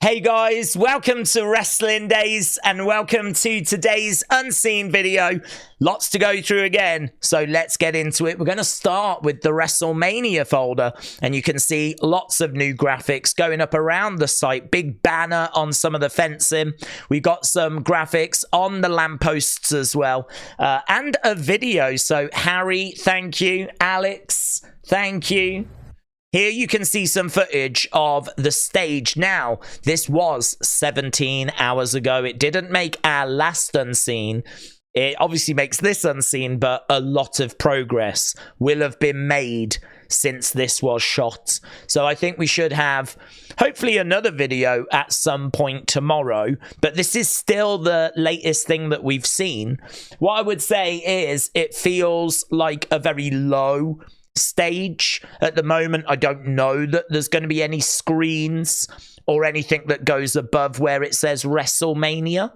Hey guys, welcome to Wrestling Days and welcome to today's unseen video. Lots to go through again, so let's get into it. We're going to start with the Wrestlemania folder, and you can see lots of new graphics going up around the site. Big banner on some of the fencing. We've got some graphics on the lampposts as well, and a video. So Harry, thank you. Alex, thank you. Here you can see some footage of the stage. Now, this was 17 hours ago. It didn't make our last unseen. It obviously makes this unseen, but a lot of progress will have been made since this was shot. So I think we should have hopefully another video at some point tomorrow, but this is still the latest thing that we've seen. What I would say is it feels like a very low stage at the moment. I don't know that there's going to be any screens or anything that goes above where it says Wrestlemania.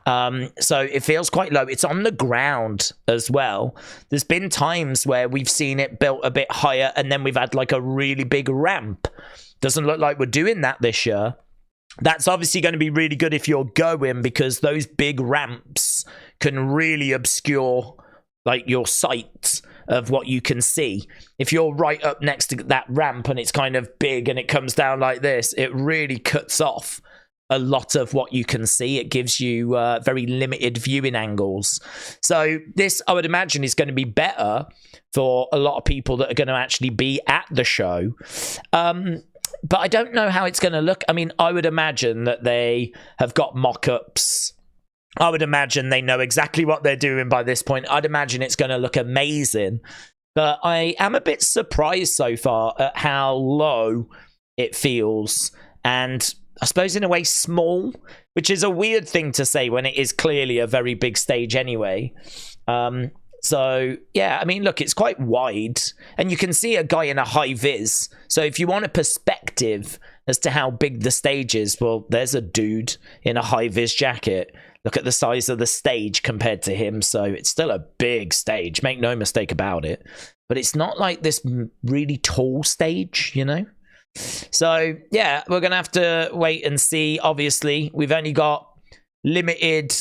So it feels quite low. It's on the ground as well. There's been times where we've seen it built a bit higher and then we've had like a really big ramp. Doesn't look like we're doing that this year. That's obviously going to be really good if you're going, because those big ramps can really obscure like your sight of what you can see. If you're right up next to that ramp and it's kind of big and it comes down like this, it really cuts off a lot of what you can see. It gives you very limited viewing angles. So this, I would imagine, is going to be better for a lot of people that are going to actually be at the show. But I don't know how it's going to look. I mean, I would imagine that they have got mock-ups. I would imagine they know exactly what they're doing by this point. I'd imagine it's going to look amazing. But I am a bit surprised so far at how low it feels. And I suppose in a way small, which is a weird thing to say when it is clearly a very big stage anyway. So, yeah, I mean, look, it's quite wide. And you can see a guy in a high vis. So if you want a perspective as to how big the stage is, well, there's a dude in a high vis jacket. Look at the size of the stage compared to him. So it's still a big stage. Make no mistake about it. But it's not like this really tall stage, you know? So, yeah, we're going to have to wait and see. Obviously, we've only got limited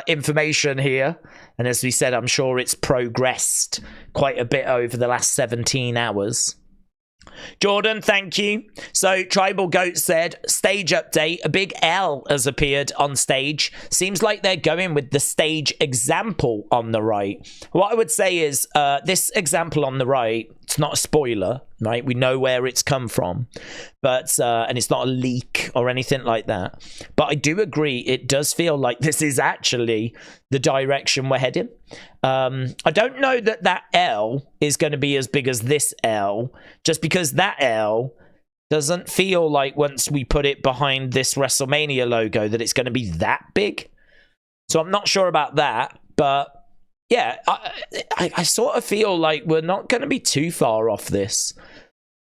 information here. And as we said, I'm sure it's progressed quite a bit over the last 17 hours. Jordan, thank you. So Tribal Goat said, stage update, a big L has appeared on stage. Seems like they're going with the stage example on the right. What I would say is this example on the right, it's not a spoiler, right? We know where it's come from, but and it's not a leak or anything like that. But I do agree, it does feel like this is actually the direction we're heading. I don't know that that L is going to be as big as this L, just because that L doesn't feel like once we put it behind this WrestleMania logo that it's going to be that big. So I'm not sure about that, but yeah, I sort of feel like we're not going to be too far off this.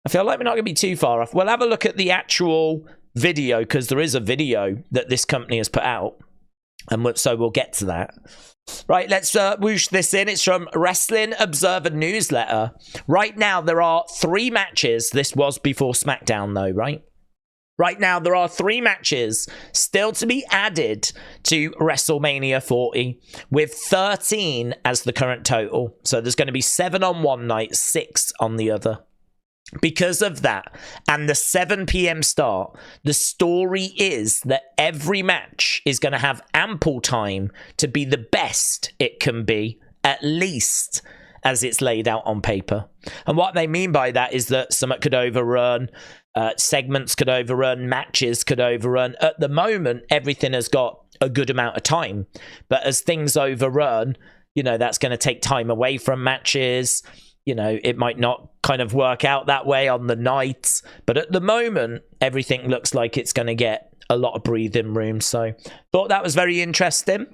I feel like we're not going to be too far off. We'll have a look at the actual video, because there is a video that this company has put out. And so we'll get to that. Right, let's whoosh this in. It's from Wrestling Observer Newsletter. Right now, there are 3 matches. This was before Smackdown, though, right? Right now, there are 3 matches still to be added to WrestleMania 40, with 13 as the current total. So there's going to be 7 on one night, 6 on the other. Because of that, and the 7 p.m. start, the story is that every match is going to have ample time to be the best it can be, at least as it's laid out on paper. And what they mean by that is that something could overrun, segments could overrun, matches could overrun. At the moment, everything has got a good amount of time. But as things overrun, you know, that's going to take time away from matches. You know, it might not kind of work out that way on the night. But at the moment, everything looks like it's going to get a lot of breathing room. So thought that was very interesting.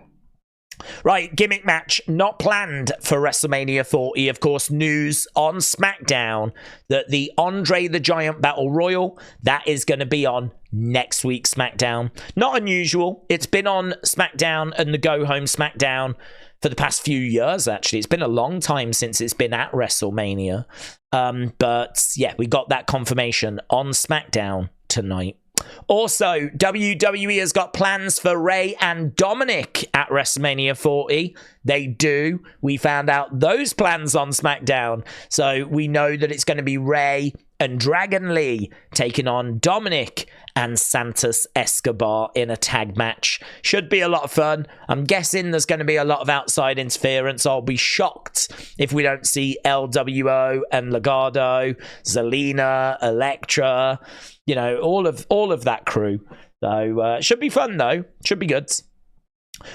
Right, gimmick match not planned for WrestleMania 40. Of course, news on SmackDown that the Andre the Giant Battle Royal, that is going to be on next week's SmackDown. Not unusual. It's been on SmackDown and the Go Home SmackDown for the past few years, actually. It's been a long time since it's been at WrestleMania. But yeah, we got that confirmation on SmackDown tonight. Also, WWE has got plans for Rey and Dominik at WrestleMania 40. They do. We found out those plans on SmackDown. So we know that it's going to be Rey and Dragon Lee taking on Dominik and Santos Escobar in a tag match. Should be a lot of fun. I'm guessing there's going to be a lot of outside interference. I'll be shocked if we don't see LWO and Legado, Zelina, Elektra, you know, all of that crew. So should be fun though. Should be good.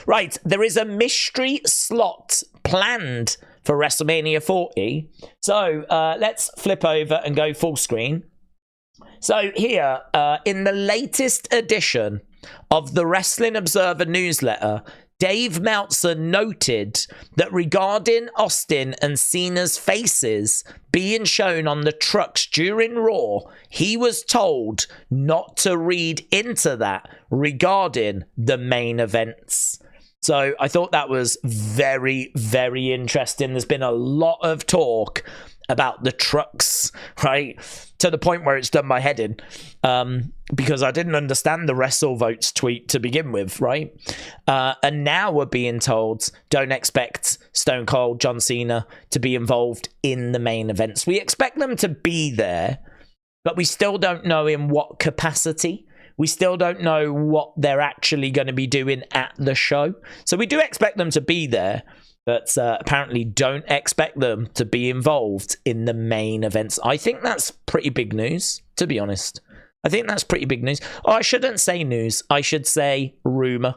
Right, there is a mystery slot planned for WrestleMania 40. So let's flip over and go full screen. So here, in the latest edition of the Wrestling Observer newsletter, Dave Meltzer noted that regarding Austin and Cena's faces being shown on the trucks during Raw, he was told not to read into that regarding the main events. So I thought that was very, very interesting. There's been a lot of talk about the trucks, right? To the point where it's done my head in, because I didn't understand the WrestleVotes tweet to begin with, right? And now we're being told, don't expect Stone Cold, John Cena to be involved in the main events. We expect them to be there, but we still don't know in what capacity. We still don't know what they're actually going to be doing at the show. So we do expect them to be there, but apparently don't expect them to be involved in the main events. I think that's pretty big news, to be honest. I think that's pretty big news. Oh, I shouldn't say news. I should say rumor,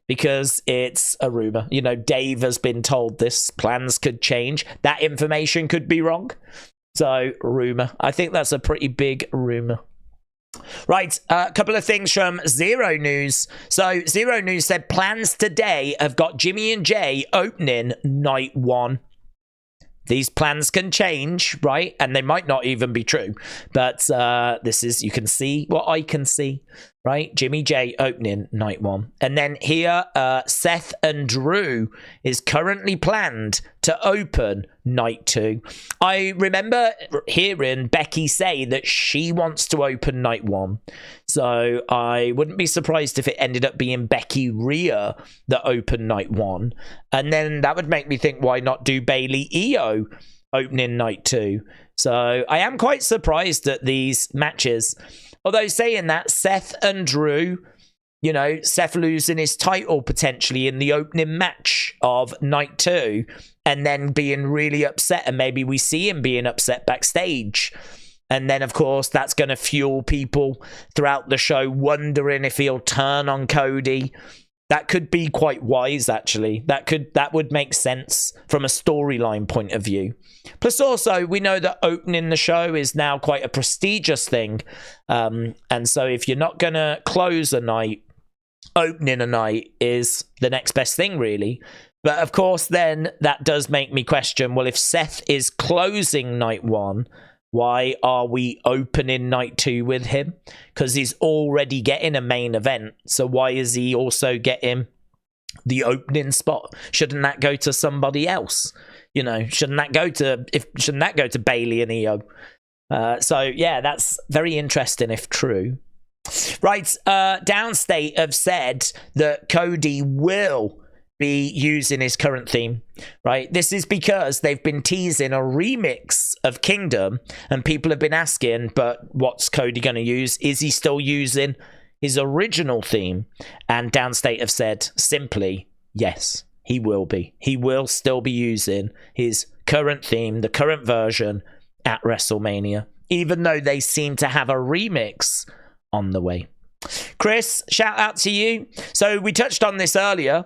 because it's a rumor. You know, Dave has been told this. Plans could change. That information could be wrong. So, rumor. I think that's a pretty big rumor. Right, a couple of things from Zero News. So, Zero News said plans today have got Jimmy and Jay opening night 1. These plans can change, right? And they might not even be true. But this is, you can see what I can see, right? Jimmy J opening night 1. And then here, Seth and Drew is currently planned to open night 2. I remember hearing Becky say that she wants to open night 1. So I wouldn't be surprised if it ended up being Becky Rhea that opened night 1. And then that would make me think, why not do Bayley Io opening night 2? So I am quite surprised at these matches. Although saying that, Seth and Drew, you know, Seth losing his title potentially in the opening match of night 2 and then being really upset, and maybe we see him being upset backstage. And then, of course, that's going to fuel people throughout the show wondering if he'll turn on Cody. That could be quite wise, actually. That would make sense from a storyline point of view. Plus, also, we know that opening the show is now quite a prestigious thing. And so if you're not going to close a night, opening a night is the next best thing, really. But, of course, then that does make me question, well, if Seth is closing night 1, why are we opening night 2 with him? Because he's already getting a main event. So why is he also getting the opening spot? Shouldn't that go to somebody else? You know, shouldn't that go to Bayley and Io? So yeah, that's very interesting if true. Right, Downstait have said that Cody will be using his current theme, right? This is because they've been teasing a remix of Kingdom, and people have been asking, but what's Cody going to use? Is he still using his original theme? And Downstait have said simply, yes, he will be. He will still be using his current theme, the current version, at WrestleMania, even though they seem to have a remix on the way. Chris, shout out to you. So we touched on this earlier.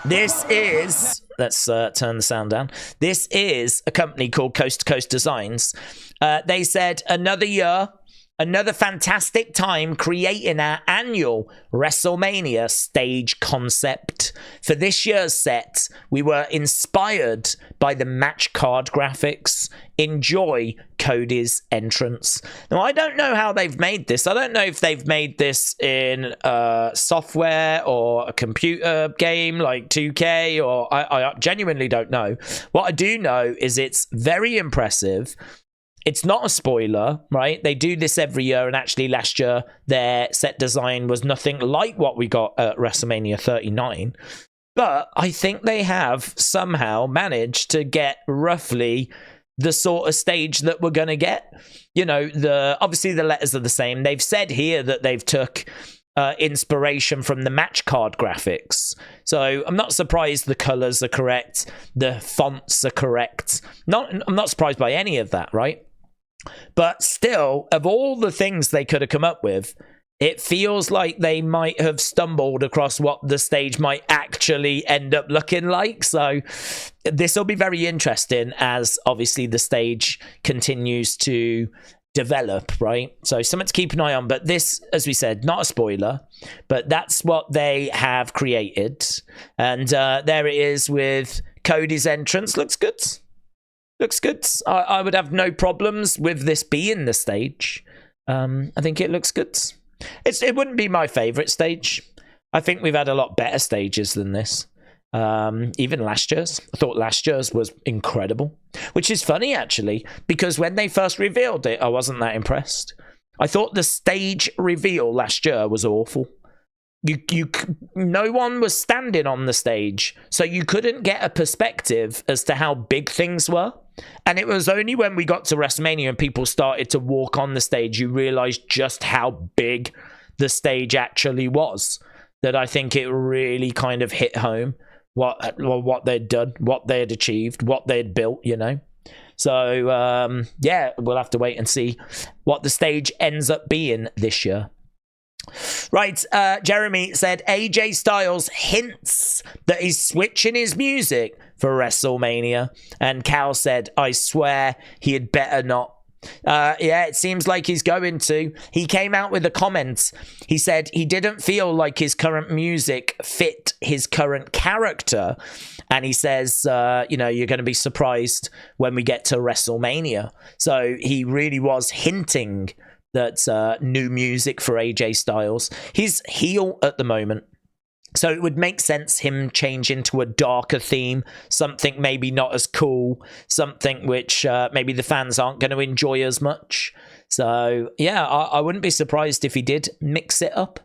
This is, let's turn the sound down. This is a company called Coast to Coast Designs. They said another year, another fantastic time creating our annual WrestleMania stage concept. For this year's set, we were inspired by the match card graphics. Enjoy Cody's entrance. Now, I don't know how they've made this. I don't know if they've made this in software or a computer game like 2K, or I genuinely don't know. What I do know is it's very impressive. it's not a spoiler, right? They do this every year, and actually last year their set design was nothing like what we got at WrestleMania 39. But I think they have somehow managed to get roughly the sort of stage that we're going to get. You know, obviously the letters are the same. They've said here that they've took inspiration from the match card graphics. So I'm not surprised the colors are correct. The fonts are correct. I'm not surprised by any of that, right? But still, of all the things they could have come up with, it feels like they might have stumbled across what the stage might actually end up looking like. So this will be very interesting as obviously the stage continues to develop, right? So something to keep an eye on. But this, as we said, not a spoiler, but that's what they have created. And there it is with Cody's entrance. Looks good. Looks good. I would have no problems with this being the stage. I think it looks good. It wouldn't be my favorite stage. I think we've had a lot better stages than this. Even last year's. I thought last year's was incredible. Which is funny, actually, because when they first revealed it, I wasn't that impressed. I thought the stage reveal last year was awful. No one was standing on the stage, so you couldn't get a perspective as to how big things were. And it was only when we got to WrestleMania and people started to walk on the stage, you realized just how big the stage actually was. That I think it really kind of hit home what they'd done, what they had achieved, what they had built, you know. So, yeah, we'll have to wait and see what the stage ends up being this year. Right, Jeremy said AJ Styles hints that he's switching his music for WrestleMania, and Cal said, I swear he had better not. Yeah, it seems like he's going to. He came out with a comment. He said he didn't feel like his current music fit his current character, and he says, you know, you're going to be surprised when we get to WrestleMania. So he really was hinting that new music for AJ Styles. He's heel at the moment, so it would make sense him change into a darker theme, something maybe not as cool, something which maybe the fans aren't going to enjoy as much. So yeah, I wouldn't be surprised if he did mix it up.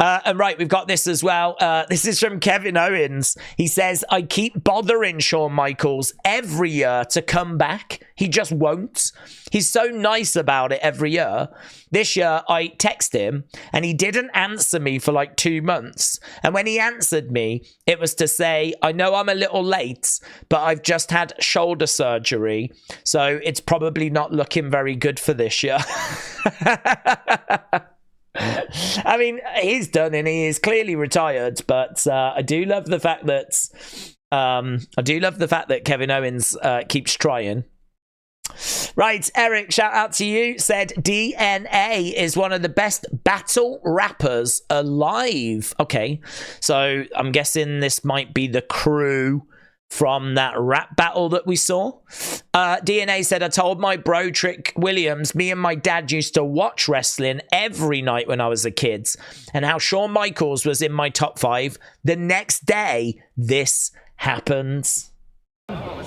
And right, we've got this as well. This is from Kevin Owens. He says, I keep bothering Shawn Michaels every year to come back. He just won't. He's so nice about it every year. This year, I text him, and he didn't answer me for like 2 months. And when he answered me, it was to say, I know I'm a little late, but I've just had shoulder surgery, so it's probably not looking very good for this year. I mean, he's done and he is clearly retired, but I do love the fact that Kevin Owens keeps trying. Right, Eric, shout out to you, said DNA is one of the best battle rappers alive. Okay, so I'm guessing this might be the crew from that rap battle that we saw. DNA said, I told my bro Trick Williams, me and my dad used to watch wrestling every night when I was a kid, and how Shawn Michaels was in my top 5. The next day, this happens. How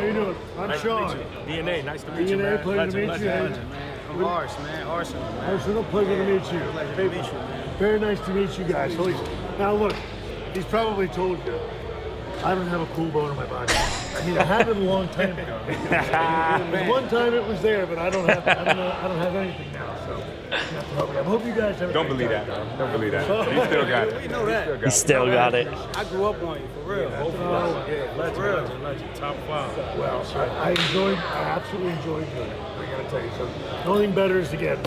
you doing? I'm Sean. DNA, nice to meet you, DNA, man. pleasure to meet you. Legend, man. I'm Arsenal, man. Arsenal, pleasure to meet you. Pleasure to meet you, man. Very nice to meet you guys. Now look, he's probably told you, I don't have a cool bone in my body. I mean, I had it a long time ago. One time it was there, but I don't have anything now. So I hope you guys have. Don't believe that, man. Don't believe that. You still got it. We know that. He still got it. I grew up on you, for real. Both of us. Yeah, for real. Legend. Top 5. Well, I absolutely enjoyed doing it. I gotta tell you, so the only thing better is again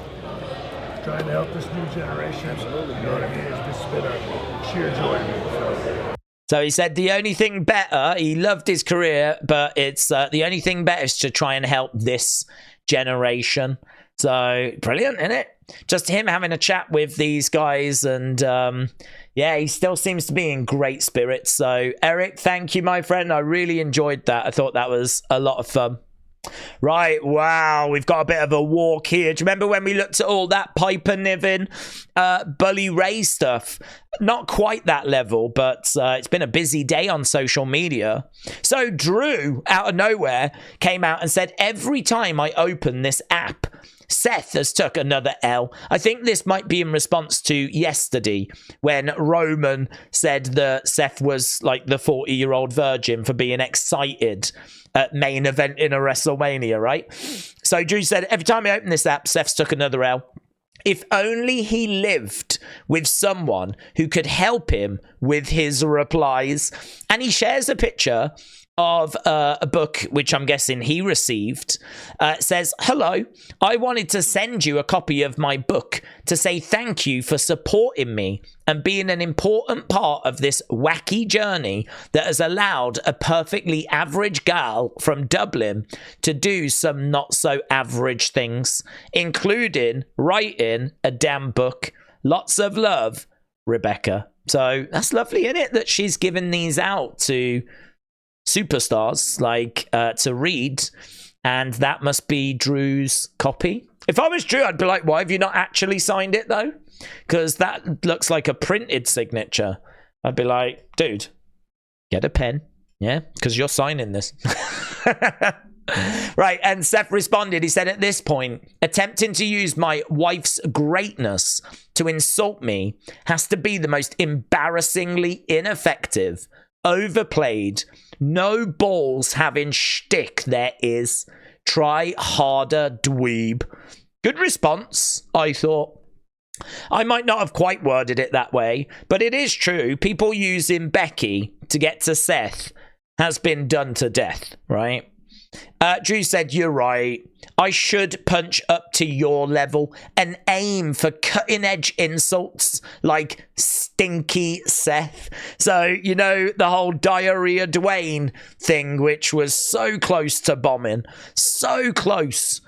trying to help this new generation. Absolutely. You know what I mean? It's just been a sheer joy. So he said the only thing better, he loved his career, but it's the only thing better is to try and help this generation. So brilliant, isn't it? Just him having a chat with these guys, and yeah, he still seems to be in great spirits. So Eric, thank you, my friend. I really enjoyed that. I thought that was a lot of fun. Right, wow, we've got a bit of a walk here. Do you remember when we looked at all that Piper Niven, Bully Ray stuff? Not quite that level, but it's been a busy day on social media. So Drew, out of nowhere, came out and said, every time I open this app, Seth has took another L. I think this might be in response to yesterday when Roman said that Seth was like the 40-year-old virgin for being excited at main event in a WrestleMania, right? So Drew said, every time I open this app, Seth's took another L. If only he lived with someone who could help him with his replies. And he shares a picture of a book, which I'm guessing he received. It says, hello, I wanted to send you a copy of my book to say thank you for supporting me and being an important part of this wacky journey that has allowed a perfectly average gal from Dublin to do some not so average things, including writing a damn book. Lots of love, Rebecca. So that's lovely, isn't it, that she's given these out to superstars like to read, and that must be Drew's copy. If I was Drew, I'd be like, why have you not actually signed it though? Because that looks like a printed signature. I'd be like, dude, get a pen, yeah, because you're signing this. Right, and Seth responded. He said, at this point, attempting to use my wife's greatness to insult me has to be the most embarrassingly ineffective, overplayed, no balls having shtick there is. Try harder, dweeb. Good response, I thought. I might not have quite worded it that way, but it is true. People using Becky to get to Seth has been done to death, right? Drew said, you're right. I should punch up to your level and aim for cutting-edge insults like stinky Seth. So, you know, the whole diarrhea Dwayne thing, which was so close to bombing, so close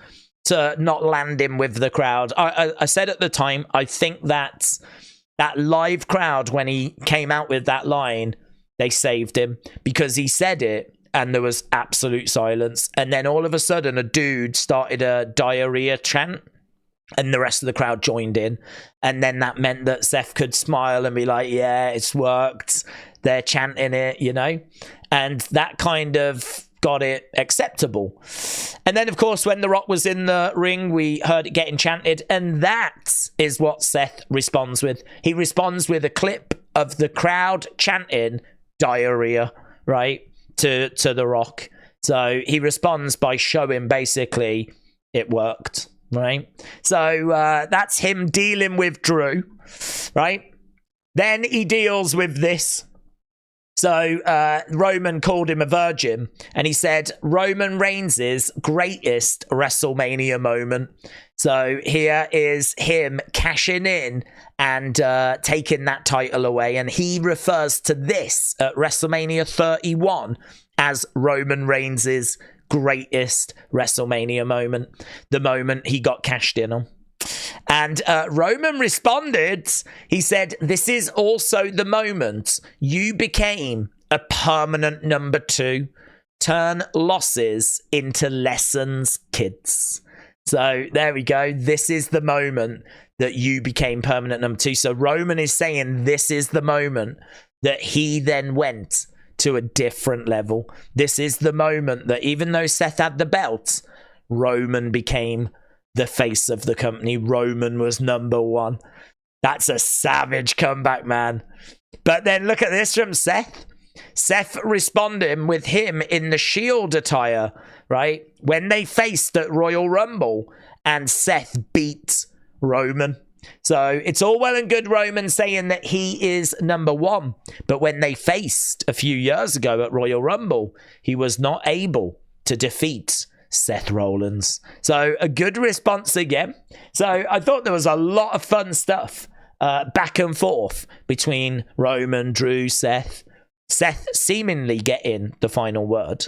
to not landing with the crowd. I said at the time, I think that live crowd, when he came out with that line, they saved him because he said it. And there was absolute silence. And then all of a sudden, a dude started a diarrhea chant. And the rest of the crowd joined in. And then that meant that Seth could smile and be like, yeah, it's worked. They're chanting it, you know. And that kind of got it acceptable. And then, of course, when The Rock was in the ring, we heard it getting chanted. And that is what Seth responds with. He responds with a clip of the crowd chanting diarrhea, right? To The Rock. So he responds by showing basically it worked, right? So that's him dealing with Drew, right? Then he deals with this. So Roman called him a virgin, and he said Roman Reigns' greatest WrestleMania moment. So here is him cashing in and taking that title away. And he refers to this at WrestleMania 31 as Roman Reigns' greatest WrestleMania moment. The moment he got cashed in on. And Roman responded. He said, this is also the moment you became a permanent number 2. Turn losses into lessons, kids. So there we go. This is the moment that you became permanent number 2. So Roman is saying this is the moment that he then went to a different level. This is the moment that even though Seth had the belt, Roman became the face of the company. Roman was number 1. That's a savage comeback, man. But then look at this from Seth. Seth responding with him in the Shield attire, right? When they faced at Royal Rumble and Seth beat Roman. So it's all well and good Roman saying that he is number 1. But when they faced a few years ago at Royal Rumble, he was not able to defeat Seth Rollins. So a good response again. So I thought there was a lot of fun stuff back and forth between Roman, Drew, Seth. Seth seemingly getting the final word.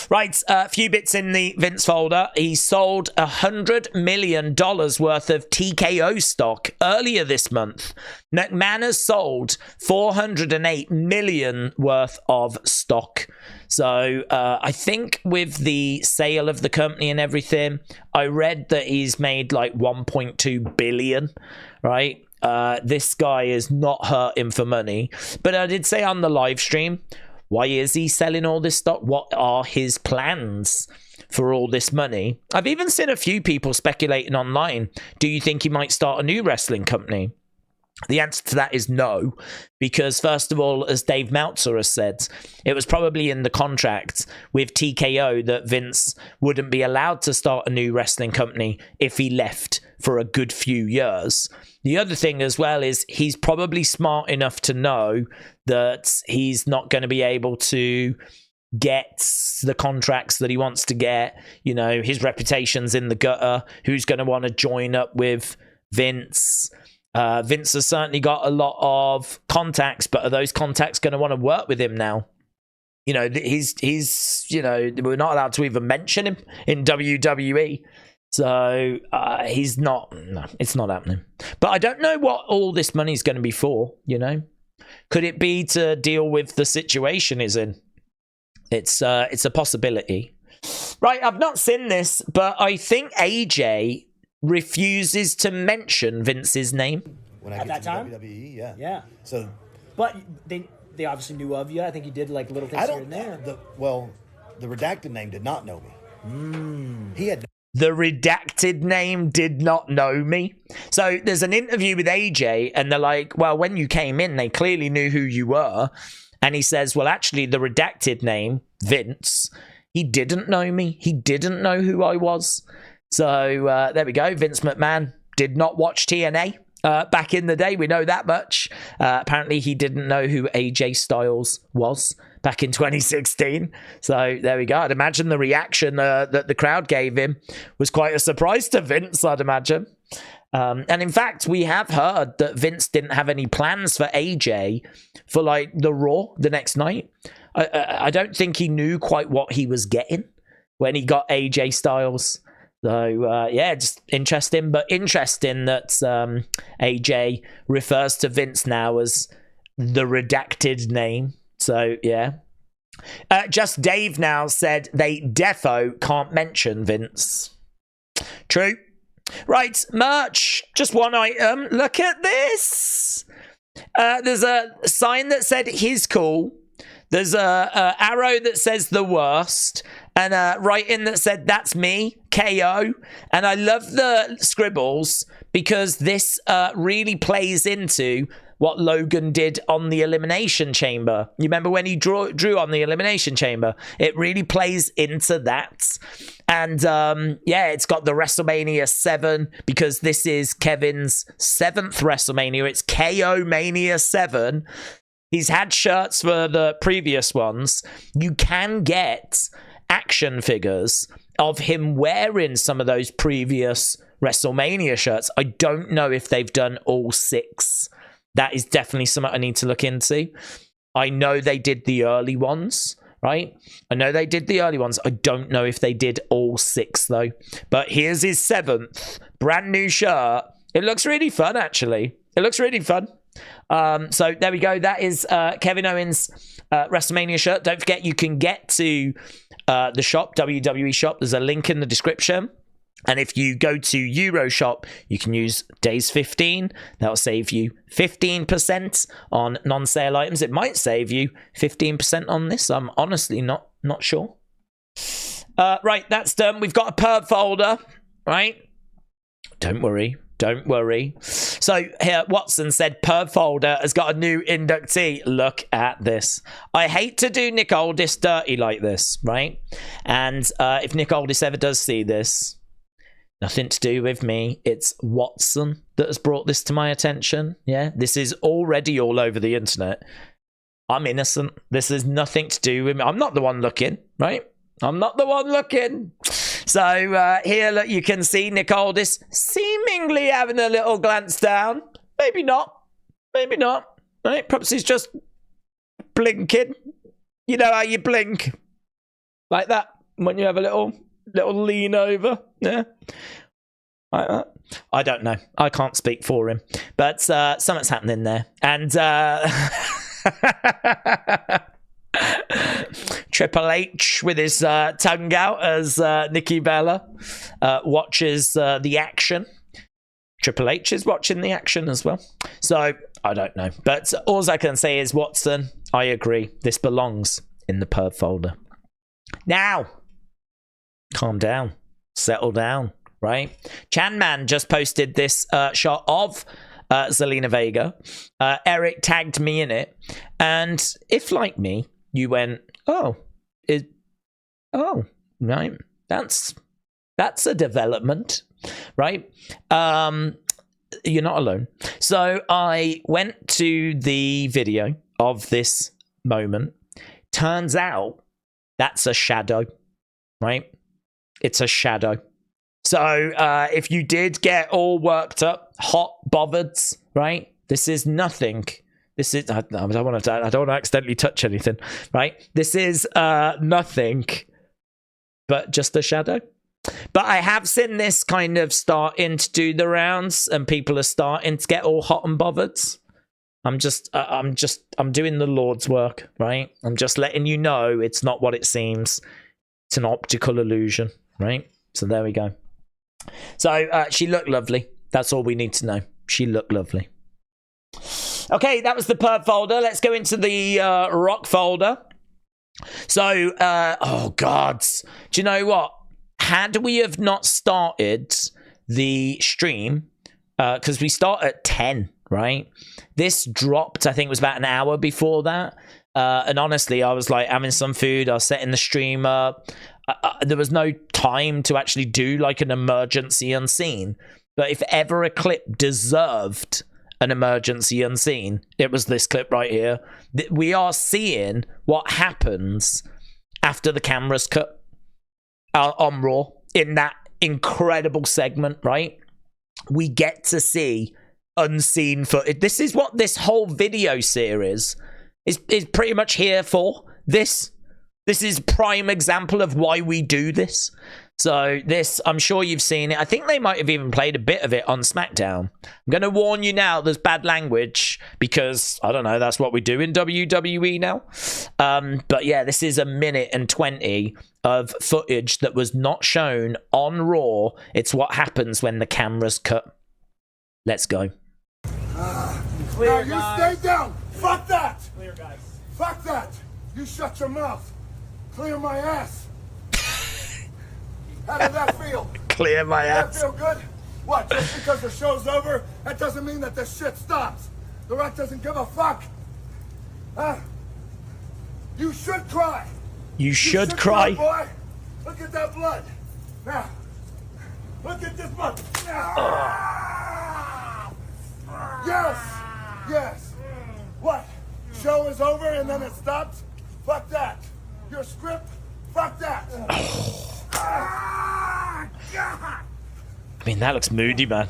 Right, a few bits in the Vince folder. He sold $100 million worth of TKO stock earlier this month. McMahon has sold $408 million worth of stock. So I think with the sale of the company and everything, I read that he's made like $1.2 billion, right? This guy is not hurting for money. But I did say on the live stream, why is he selling all this stock? What are his plans for all this money? I've even seen a few people speculating online. Do you think he might start a new wrestling company? The answer to that is no, because first of all, as Dave Meltzer has said, it was probably in the contract with TKO that Vince wouldn't be allowed to start a new wrestling company if he left for a good few years. The other thing as well is he's probably smart enough to know that he's not going to be able to get the contracts that he wants to get. You know, his reputation's in the gutter. Who's going to want to join up with Vince? Vince has certainly got a lot of contacts, but are those contacts going to want to work with him now? You know, he's you know, we're not allowed to even mention him in WWE. So he's not, no, it's not happening. But I don't know what all this money is going to be for, you know. Could it be to deal with the situation he's in? It's a possibility. Right, I've not seen this, but I think AJ refuses to mention Vince's name. When I At get that to time? WWE, yeah. Yeah. So But they obviously knew of you. I think you did like little things I here don't. and there. The redacted name did not know me. He had. The redacted name did not know me. So there's an interview with AJ and they're like, well, when you came in, they clearly knew who you were. And he says, well, actually, the redacted name, Vince, he didn't know me. He didn't know who I was. So there we go. Vince McMahon did not watch TNA back in the day. We know that much. Apparently, he didn't know who AJ Styles was back in 2016. So there we go. I'd imagine the reaction that the crowd gave him was quite a surprise to Vince, I'd imagine. And in fact, we have heard that Vince didn't have any plans for AJ for like the Raw the next night. I don't think he knew quite what he was getting when he got AJ Styles. So, yeah, just interesting. But interesting that AJ refers to Vince now as the redacted name. So, yeah. Just Dave now said they defo can't mention Vince. True. Right, merch. Just one item. Look at this. There's a sign that said he's cool. There's a arrow that says the worst. And a writing that said that's me, KO. And I love the scribbles because this really plays into what Logan did on the Elimination Chamber. You remember when he drew on the Elimination Chamber? It really plays into that. And yeah, it's got the WrestleMania 7 because this is Kevin's 7th WrestleMania. It's KO Mania 7. He's had shirts for the previous ones. You can get action figures of him wearing some of those previous WrestleMania shirts. I don't know if they've done all 6. That is definitely something I need to look into. I know they did the early ones, right? I know they did the early ones. I don't know if they did all 6, though. But here's his 7th brand new shirt. It looks really fun, actually. It looks really fun. So there we go. That is Kevin Owens' WrestleMania shirt. Don't forget, you can get to the shop, WWE shop. There's a link in the description. And if you go to Euroshop, you can use days 15. That'll save you 15% on non-sale items. It might save you 15% on this. I'm honestly not sure. Right, that's done. We've got a perv folder, right? Don't worry. Don't worry. So here, Watson said, perv folder has got a new inductee. Look at this. I hate to do Nick Aldis dirty like this, right? And if Nick Aldis ever does see this, nothing to do with me. It's Watson that has brought this to my attention. Yeah, this is already all over the internet. I'm innocent. This is nothing to do with me. I'm not the one looking, right? I'm not the one looking. So here, look, you can see Nick Aldis seemingly having a little glance down. Maybe not. Maybe not. Right? Perhaps he's just blinking. You know how you blink. Like that. When you have a little lean over. Yeah. Like that. I don't know. I can't speak for him. But something's happening there. And Triple H with his tongue out as Nikki Bella watches the action. Triple H is watching the action as well. So, I don't know. But all I can say is, Watson, I agree. This belongs in the perv folder. Now, calm down. Settle down, right? Chan Man just posted this shot of Zelina Vega. Eric tagged me in it. And if, like me, you went, oh, right, that's a development, right? You're not alone. So I went to the video of this moment. Turns out that's a shadow, right? It's a shadow. So if you did get all worked up, hot, bothered, right? This is nothing. This is, I don't want to accidentally touch anything, right? This is nothing but just a shadow. But I have seen this kind of starting to do the rounds, and people are starting to get all hot and bothered. I'm doing the Lord's work, right? I'm just letting you know it's not what it seems. It's an optical illusion, right? So there we go. So she looked lovely. That's all we need to know. She looked lovely. Okay, that was the perv folder. Let's go into the rock folder. So, oh God, do you know what? Had we have not started the stream, because we start at 10, right? This dropped, I think it was about an hour before that. And honestly, I was like having some food. I was setting the stream up. There was no time to actually do like an emergency unseen. But if ever a clip deserved an emergency unseen, it was this clip right here. We are seeing what happens after the camera's cut on Raw in that incredible segment, right? We get to see unseen footage. This is what this whole video series is pretty much here for. This is prime example of why we do this. So this, I'm sure you've seen it. I think they might have even played a bit of it on Smackdown. I'm going to warn you now, there's bad language because, I don't know, that's what we do in WWE now. But yeah, this is 1:20 of footage that was not shown on Raw. It's what happens when the camera's cut. Let's go. Clear, you stay down. Fuck that. Clear, guys. Fuck that. You shut your mouth. Clear my ass. How did that feel? Clear my ass. That feel good? What, just because the show's over, that doesn't mean that this shit stops. The Rock doesn't give a fuck. Huh? You should cry. You should cry. Boy. Look at that blood. Now, look at this blood. Yes. Yes. What? Show is over and then it stops? Fuck that. Your script? Fuck that. I mean, that looks moody, man.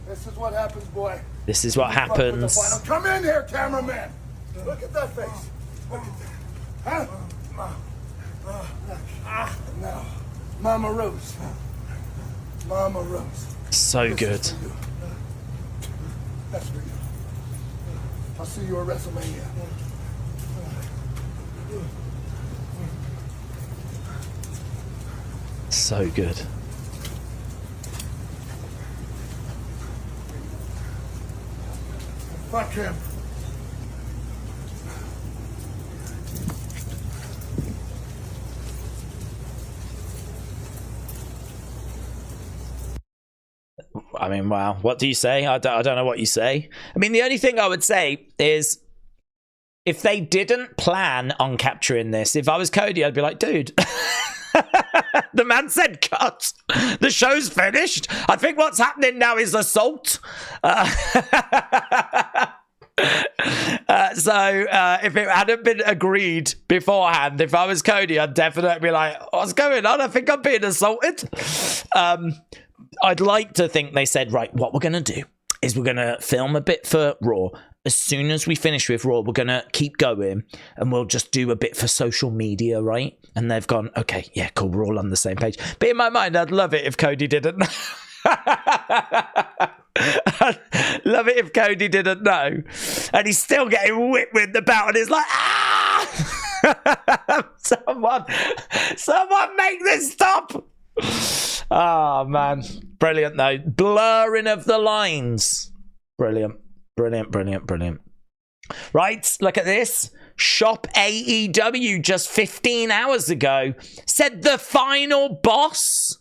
This is what happens, boy. This is what happens. Come in here, cameraman. Look at that face. Look at that. Huh? Now, Mama Rose. Mama Rose. So good. That's for you. I'll see you at WrestleMania. So good. Fuck him. I mean, wow. What do you say? I don't know what you say. I mean, the only thing I would say is if they didn't plan on capturing this, if I was Cody, I'd be like, dude, the man said cut. The show's finished. I think what's happening now is assault. So if it hadn't been agreed beforehand, if I was Cody, I'd definitely be like, what's going on? I think I'm being assaulted. I'd like to think they said, right, what we're going to do is we're going to film a bit for Raw, as soon as we finish with Raw, we're going to keep going and we'll just do a bit for social media, right? And they've gone, okay, yeah, cool, we're all on the same page. But in my mind, I'd love it if Cody didn't know. I'd love it if Cody didn't know. And he's still getting whipped with the belt and he's like, ah! Someone make this stop. Oh, man. Brilliant, though. Blurring of the lines. Brilliant. Right, look at this. Shop AEW just 15 hours ago said the final boss.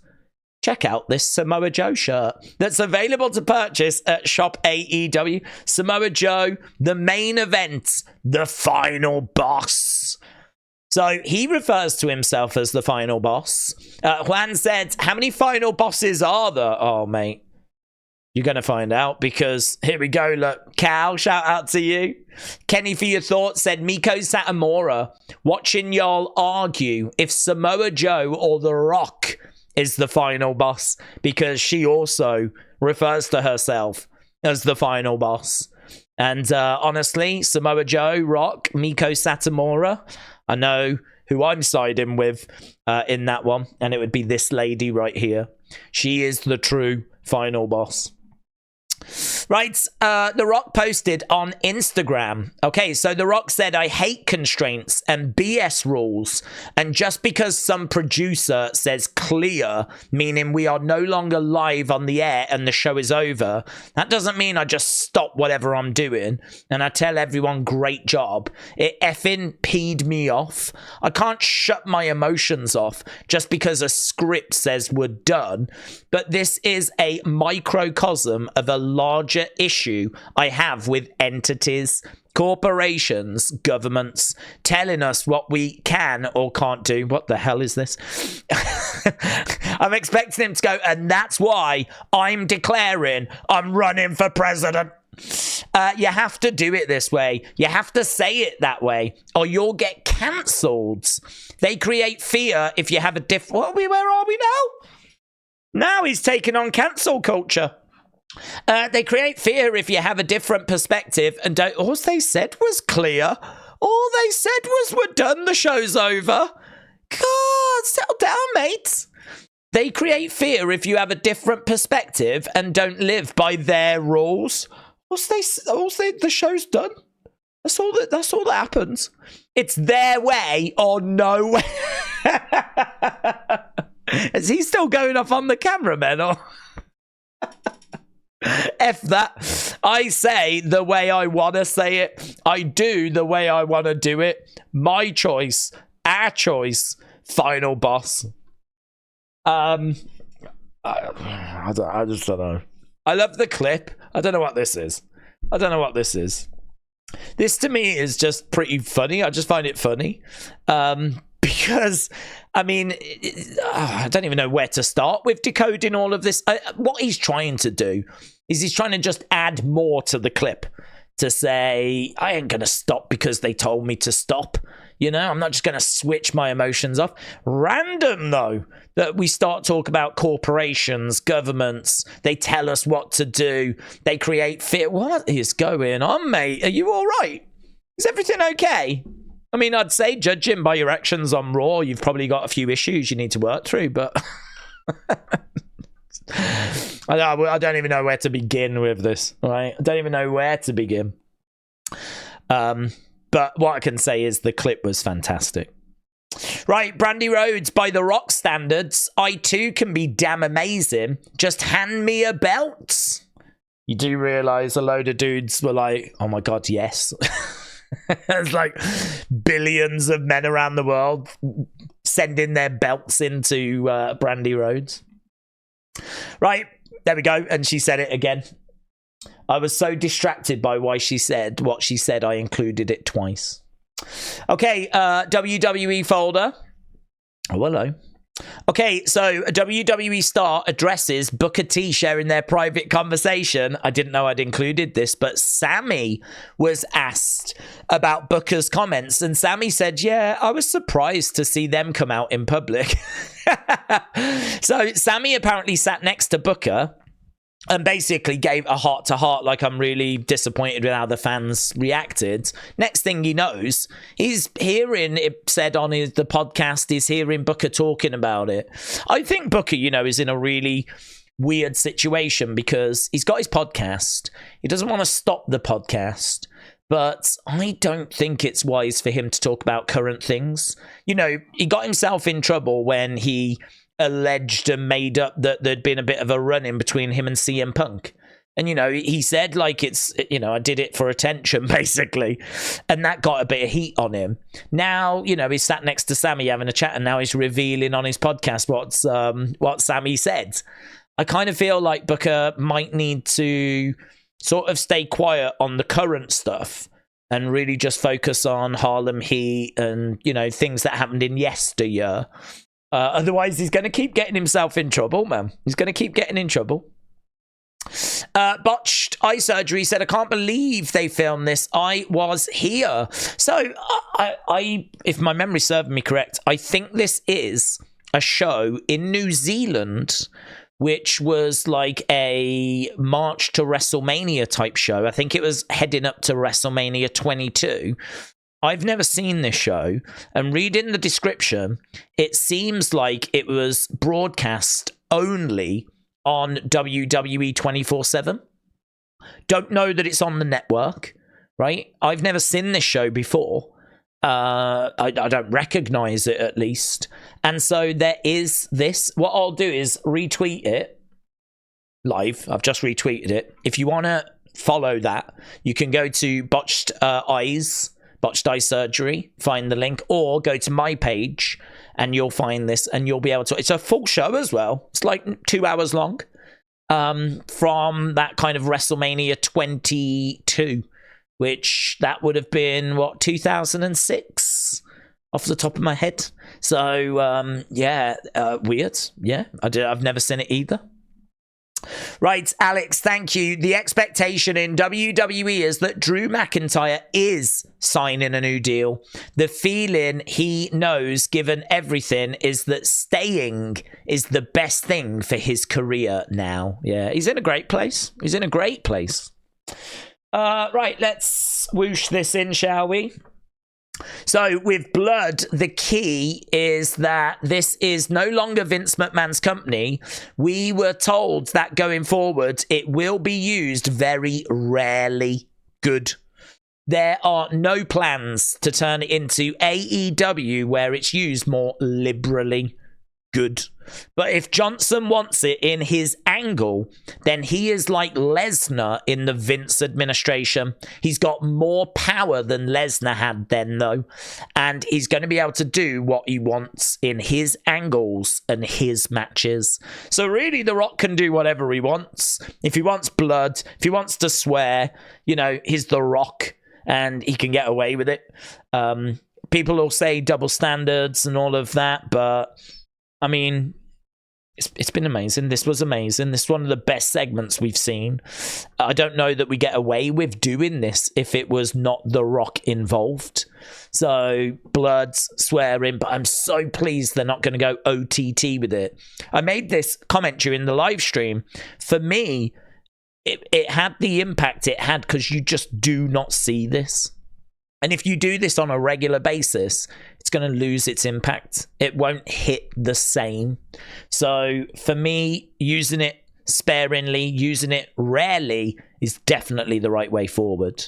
Check out this Samoa Joe shirt that's available to purchase at Shop AEW. Samoa Joe, the main event, the final boss. So he refers to himself as the final boss. Juan said, how many final bosses are there? Oh, mate. You're going to find out because here we go. Look, Cal, shout out to you. Kenny for your thoughts said, Miko Satomura, watching y'all argue if Samoa Joe or The Rock is the final boss because she also refers to herself as the final boss. And honestly, Samoa Joe, Rock, Miko Satomura, I know who I'm siding with in that one. And it would be this lady right here. She is the true final boss. Right, The Rock posted on Instagram. Okay, so The Rock said, I hate constraints and BS rules. And just because some producer says clear, meaning we are no longer live on the air and the show is over, that doesn't mean I just stop whatever I'm doing and I tell everyone great job. It effing peed me off. I can't shut my emotions off just because a script says we're done. But this is a microcosm of a larger issue I have with entities, corporations, governments telling us what we can or can't do. What the hell is this? I'm expecting him to go, and that's why I'm declaring I'm running for president. You have to do it this way. You have to say it that way, or you'll get cancelled. They create fear if you have a different... Where are we now? Now he's taking on cancel culture. They create fear if you have a different perspective and don't... All they said was clear. All they said was we're done, the show's over. God, settle down, mate. They create fear if you have a different perspective and don't live by their rules. The show's done. That's all that happens. It's their way or no way. Is he still going off on the cameraman or... F that. I say the way I want to say it. I do the way I want to do it. My choice. Our choice. Final boss. I just don't know. I love the clip. I don't know what this is. This to me is just pretty funny. I just find it funny. Because, I mean, I don't even know where to start with decoding all of this. What he's trying to do is he's trying to just add more to the clip to say, I ain't going to stop because they told me to stop. You know, I'm not just going to switch my emotions off. Random, though, that we start talking about corporations, governments. They tell us what to do. They create fear. What is going on, mate? Are you all right? Is everything okay? I mean, I'd say, judging by your actions on Raw, you've probably got a few issues you need to work through, but... I don't even know where to begin with this, right? I don't even know where to begin. But what I can say is the clip was fantastic. Right, Brandi Rhodes, by The Rock standards, I too can be damn amazing. Just hand me a belt. You do realise a load of dudes were like, oh my God, yes. There's like billions of men around the world sending their belts into Brandi Rhodes. Right, there we go. And she said it again. I was so distracted by what she said, I included it twice. Okay, WWE folder. Oh, hello. Okay, so a WWE star addresses Booker T sharing their private conversation. I didn't know I'd included this, but Sami was asked about Booker's comments, and Sami said, yeah, I was surprised to see them come out in public. So Sami apparently sat next to Booker and basically gave a heart-to-heart, like, I'm really disappointed with how the fans reacted. Next thing he knows, he's hearing it said on the podcast, he's hearing Booker talking about it. I think Booker, you know, is in a really weird situation because he's got his podcast. He doesn't want to stop the podcast, but I don't think it's wise for him to talk about current things. You know, he got himself in trouble when he alleged and made up that there'd been a bit of a run-in between him and CM Punk. And, you know, he said, like, it's, you know, I did it for attention, basically. And that got a bit of heat on him. Now, you know, he's sat next to Sami having a chat, and now he's revealing on his podcast what Sami said. I kind of feel like Booker might need to sort of stay quiet on the current stuff and really just focus on Harlem Heat and, you know, things that happened in yesteryear. Otherwise, he's going to keep getting himself in trouble, man. He's going to keep getting in trouble. Botched Eye Surgery said, I can't believe they filmed this. I was here. So, I if my memory serves me correct, I think this is a show in New Zealand, which was like a March to WrestleMania type show. I think it was heading up to WrestleMania 22. I've never seen this show, and reading the description, it seems like it was broadcast only on WWE 24/7. Don't know that it's on the network, right? I've never seen this show before. I don't recognize it, at least. And so there is this. What I'll do is retweet it live. I've just retweeted it. If you want to follow that, you can go to Botched Eye Surgery, find the link, or go to my page and you'll find this, and you'll be able to. It's a full show as well. It's like 2 hours long, from that kind of WrestleMania 22, which that would have been, what, 2006 off the top of my head. So weird. Yeah, I've never seen it either. Right, Alex, thank you. The expectation in WWE is that Drew McIntyre is signing a new deal. The feeling he knows, given everything, is that staying is the best thing for his career now. Yeah, he's in a great place. He's in a great place. Right, let's whoosh this in, shall we? So with Blood, the key is that this is no longer Vince McMahon's company. We were told that going forward, it will be used very rarely good. There are no plans to turn it into AEW, where it's used more liberally good. But if Johnson wants it in his angle, then he is like Lesnar in the Vince administration. He's got more power than Lesnar had then, though. And he's going to be able to do what he wants in his angles and his matches. So really, The Rock can do whatever he wants. If he wants blood, if he wants to swear, you know, he's The Rock and he can get away with it. People will say double standards and all of that, but I mean, it's been amazing. This was amazing. This is one of the best segments we've seen. I don't know that we get away with doing this if it was not The Rock involved. So, blood, swearing, but I'm so pleased they're not going to go OTT with it. I made this comment during the live stream. For me, it had the impact it had because you just do not see this. And if you do this on a regular basis, it's going to lose its impact. It won't hit the same. So for me, using it sparingly, using it rarely is definitely the right way forward.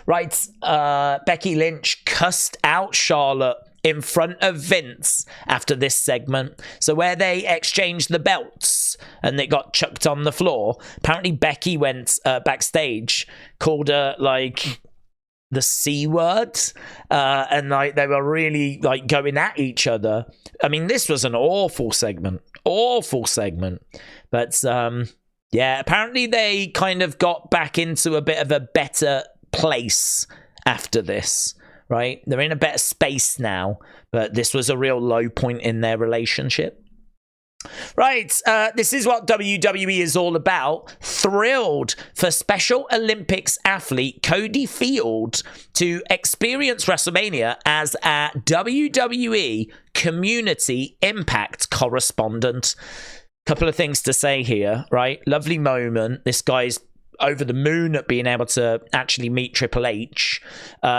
Right, Becky Lynch cussed out Charlotte in front of Vince after this segment. So where they exchanged the belts and they got chucked on the floor, apparently Becky went backstage, called her like the C word, and like they were really like going at each other. I mean, this was an awful segment, but yeah, apparently they kind of got back into a bit of a better place after this, right? They're in a better space now, but this was a real low point in their relationship. Right, this is what WWE is all about. Thrilled for Special Olympics athlete Cody Field to experience WrestleMania as a WWE Community Impact correspondent. couple of things to say here, right? Lovely moment. This guy's over the moon at being able to actually meet Triple H.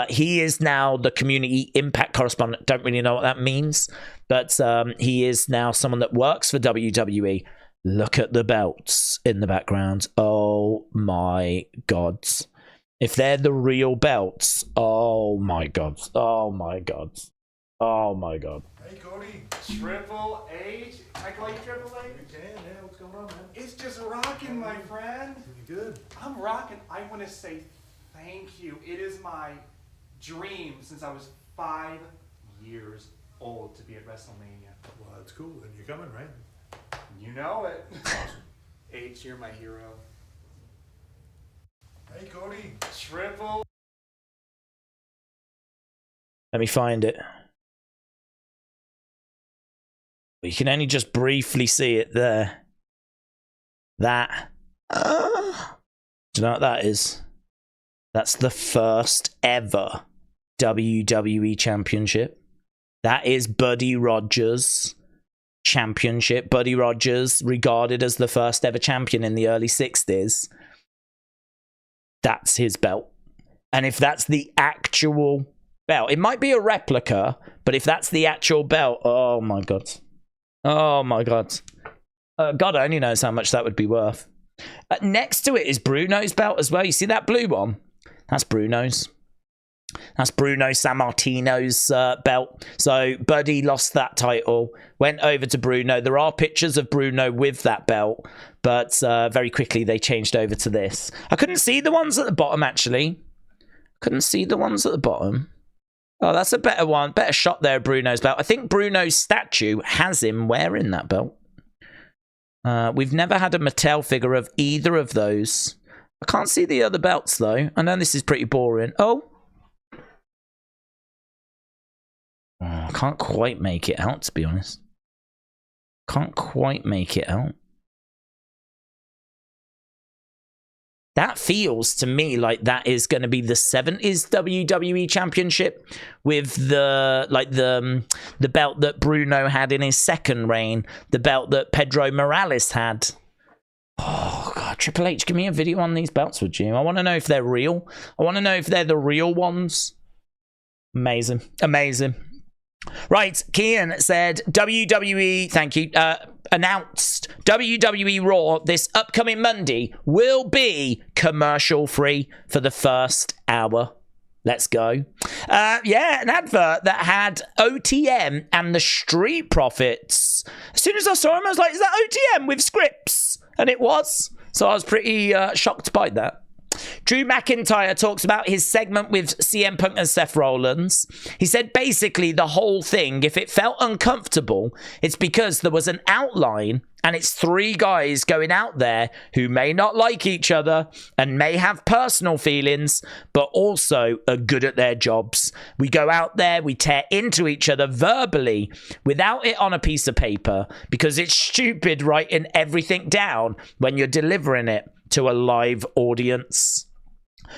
He is now the community impact correspondent. Don't really know what that means, but he is now someone that works for WWE. Look at the belts in the background. Oh my God. If they're the real belts, oh my God. Oh my God. Oh my God. Hey, Cody. Triple H? Can I call you Triple H? You can, yeah. What's going on, man? It's just rocking, my friend. You good? I'm rocking. I want to say thank you. It is my dream since I was 5 years old to be at WrestleMania. Well, that's cool. And you're coming, right? You know it. Awesome. H, you're my hero. Hey, Cody. Triple. Let me find it. You can only just briefly see it there. That. Do you know what that is? That's the first ever WWE Championship. That is Buddy Rogers' championship. Buddy Rogers, regarded as the first ever champion in the early 60s. That's his belt. And if that's the actual belt, it might be a replica, but if that's the actual belt, oh my God. Oh my God. God only knows how much that would be worth. Next to it is Bruno's belt as well. You see that blue one? That's Bruno's. That's Bruno Sammartino's belt. So Buddy lost that title, went over to Bruno. There are pictures of Bruno with that belt, but very quickly they changed over to this. I couldn't see the ones at the bottom, actually. Couldn't see the ones at the bottom. Oh, that's a better one. Better shot there, Bruno's belt. I think Bruno's statue has him wearing that belt. We've never had a Mattel figure of either of those. I can't see the other belts, though. I know this is pretty boring. Oh, I can't quite make it out, to be honest. Can't quite make it out. That feels to me like that is going to be the 70s WWE Championship with the belt that Bruno had in his second reign, the belt that Pedro Morales had. Oh God, Triple H, give me a video on these belts, would you? I want to know if they're real. I want to know if they're the real ones. Amazing, amazing. Right, Kian said WWE, thank you, announced WWE RAW this upcoming Monday will be commercial free for the first hour. Let's go. Yeah, an advert that had OTM and the Street Profits. As soon as I saw him, I was like, is that OTM with scripts? And it was. So I was pretty shocked by that. Drew McIntyre talks about his segment with CM Punk and Seth Rollins. He said basically the whole thing, if it felt uncomfortable, it's because there was an outline and it's three guys going out there who may not like each other and may have personal feelings, but also are good at their jobs. We go out there, we tear into each other verbally without it on a piece of paper because it's stupid writing everything down when you're delivering it to a live audience.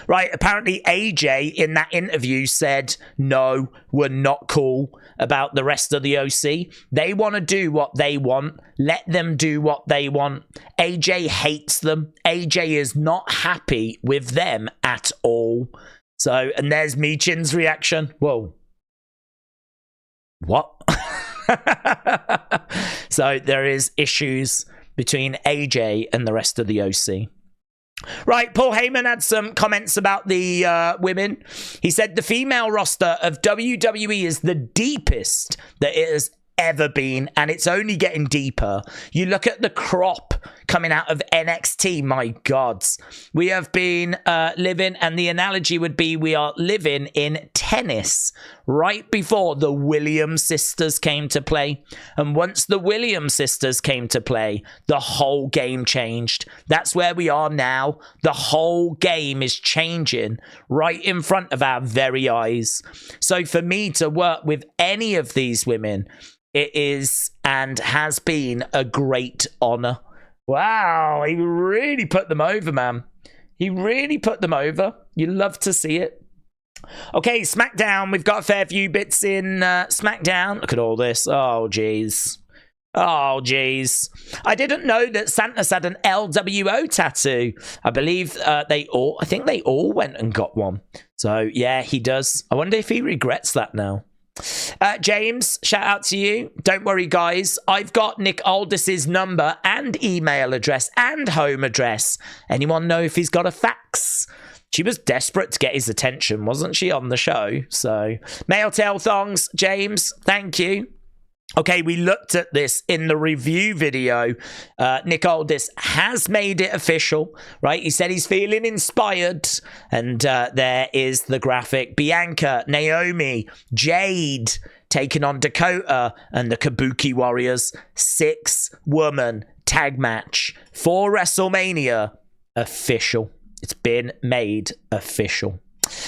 Right, apparently AJ in that interview said, no, we're not cool about the rest of the OC. They want to do what they want. Let them do what they want. AJ hates them. AJ is not happy with them at all. So, and there's Michin's reaction. Whoa. What? So there is issues between AJ and the rest of the OC. Right, Paul Heyman had some comments about the women. He said the female roster of WWE is the deepest that it has ever been, and it's only getting deeper. You look at the crop coming out of NXT, my gods. We have been living, and the analogy would be we are living in tennis right before the Williams sisters came to play. And once the Williams sisters came to play, the whole game changed. That's where we are now. The whole game is changing right in front of our very eyes. So for me to work with any of these women, it is and has been a great honor. Wow, he really put them over, man. He really put them over. You love to see it. Okay, Smackdown. We've got a fair few bits in Smackdown. Look at all this. Oh, jeez. Oh, jeez. I didn't know that Santos had an LWO tattoo. I believe I think they all went and got one. So, yeah, he does. I wonder if he regrets that now. James, shout out to you. Don't worry, guys. I've got Nick Aldis's number and email address and home address. Anyone know if he's got a fax? She was desperate to get his attention, wasn't she, on the show? So, Male Tail Thongs, James, thank you. Okay, we looked at this in the review video. Nick Aldis has made it official, right? He said he's feeling inspired. And there is the graphic. Bianca, Naomi, Jade taking on Dakota and the Kabuki Warriors. 6-woman tag match for WrestleMania. Official. It's been made official.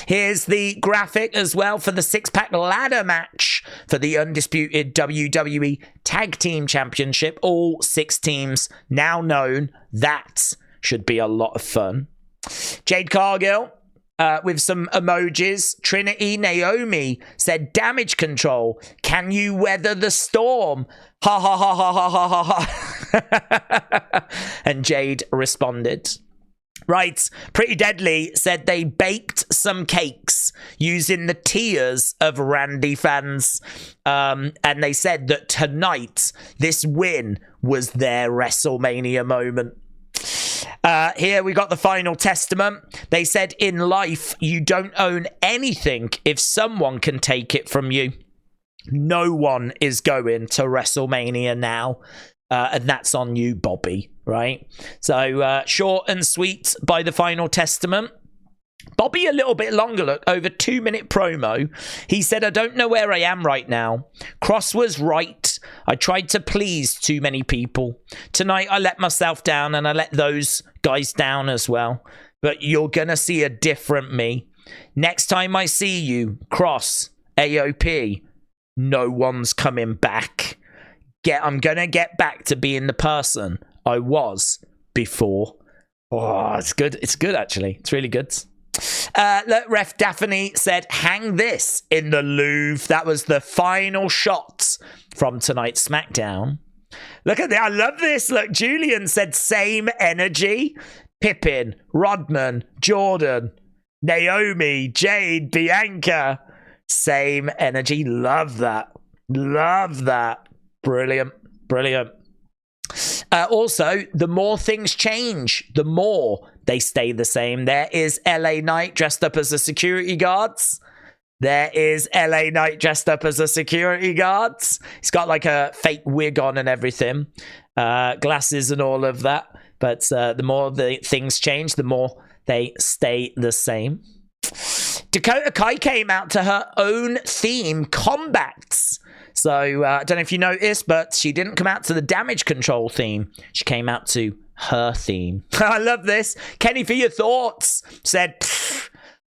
Here's the graphic as well for the 6-pack ladder match for the undisputed WWE Tag Team Championship. All 6 teams now known. That should be a lot of fun. Jade Cargill with some emojis. Trinity Naomi said, damage control. Can you weather the storm? Ha ha ha ha ha ha ha. And Jade responded. Right, Pretty Deadly said they baked some cakes using the tears of Randy fans. And they said that tonight, this win was their WrestleMania moment. Here we got the final testament. They said, in life, you don't own anything if someone can take it from you. No one is going to WrestleMania now. And that's on you, Bobby, right? So short and sweet by the final testament. Bobby a little bit longer, look, over 2-minute promo. He said, I don't know where I am right now. Cross was right. I tried to please too many people. Tonight I let myself down and I let those guys down as well. But you're going to see a different me. Next time I see you, Cross, AOP, no one's coming back. I'm going to get back to being the person I was before. Oh, it's good. It's good, actually. It's really good. Look, Ref Daphne said, hang this in the Louvre. That was the final shot from tonight's Smackdown. Look at that. I love this. Look, Julian said same energy. Pippin, Rodman, Jordan, Naomi, Jade, Bianca. Same energy. Love that. Love that. Brilliant. Brilliant. Also, the more things change, the more they stay the same. There is LA Knight dressed up as a security guards. There is LA Knight dressed up as a security guards. He's got like a fake wig on and everything. Glasses and all of that. But the more the things change, the more they stay the same. Dakota Kai came out to her own theme, Combats. So, I don't know if you noticed, but she didn't come out to the damage control theme. She came out to her theme. I love this. Kenny, for your thoughts, said,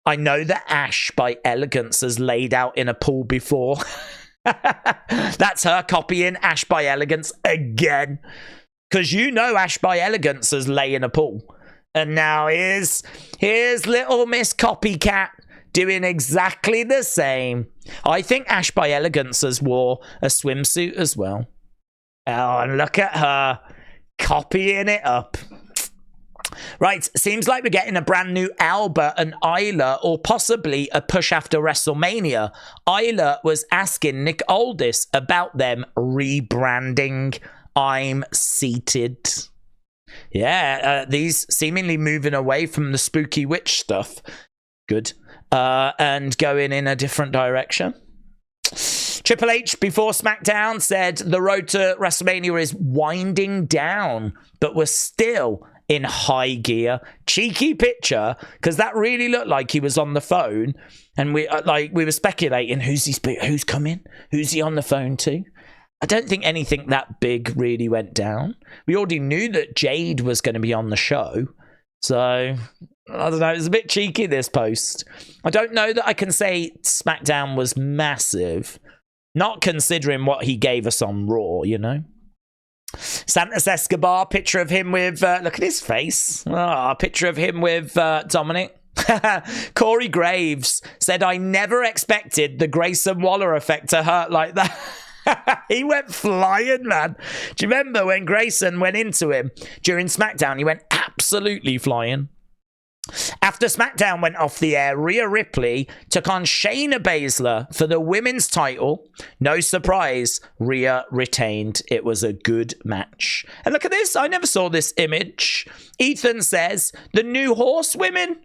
I know that Ash by Elegance has laid out in a pool before. That's her copying Ash by Elegance again. Because you know Ash by Elegance has lay in a pool. And now here's little Miss Copycat doing exactly the same. I think Ash by Elegance has wore a swimsuit as well. Oh, and look at her copying it up. Right, seems like we're getting a brand new Alba and Isla, or possibly a push after WrestleMania. Isla was asking Nick Aldis about them rebranding. I'm seated. Yeah, these seemingly moving away from the spooky witch stuff. Good. And going in a different direction. Triple H before SmackDown said the road to WrestleMania is winding down, but we're still in high gear. Cheeky picture, because that really looked like he was on the phone, and we were speculating who's coming, who's he on the phone to. I don't think anything that big really went down. We already knew that Jade was going to be on the show, so I don't know, it was a bit cheeky, this post. I don't know that I can say SmackDown was massive, not considering what he gave us on Raw, you know. Santos Escobar, picture of him with, look at his face. Oh, picture of him with Dominik. Corey Graves said, I never expected the Grayson Waller effect to hurt like that. He went flying, man. Do you remember when Grayson went into him during SmackDown? He went absolutely flying. After SmackDown went off the air, Rhea Ripley took on Shayna Baszler for the women's title. No surprise, Rhea retained. It was a good match. And look at this. I never saw this image. Ethan says, the new horsewomen?